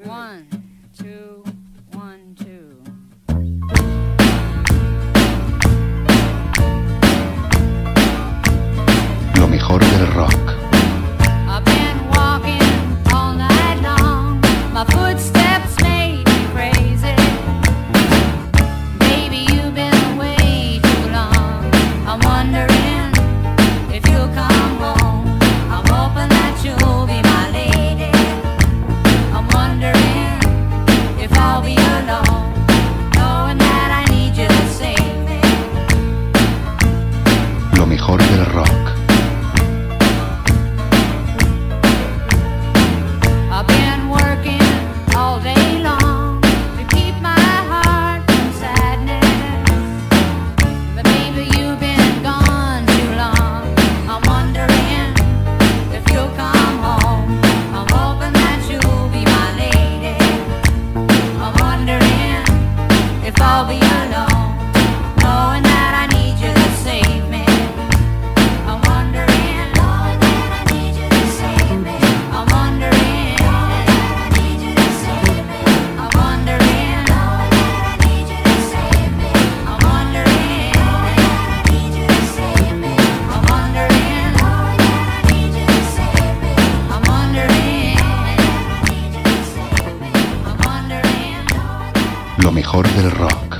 One, two, 1, 2. Lo mejor del rock. I've been walking all night long. My footsteps made me crazy. Baby, you've been away too long. I'm wondering if you'll come home. I'm hoping that you'll be my lady. I'm wondering if I'll be alone, knowing that I need you to save me. Lo mejor del rock. I've been working all day long to keep my heart from sadness. But baby, you've been gone too long. I'm wondering if you'll come home. I'm hoping that you'll be my lady. I'm wondering if I'll be alone, knowing that I need you to save me. I'm wondering, knowing that I need you to save me. I'm wondering, knowing that I need you to save me. I'm wondering, knowing that I need you to save me. I'm wondering, knowing that I need you to save me. I'm wondering, knowing that I need you to save me. I'm wondering, knowing that I need you to save me. I'm wondering, Lo mejor del rock.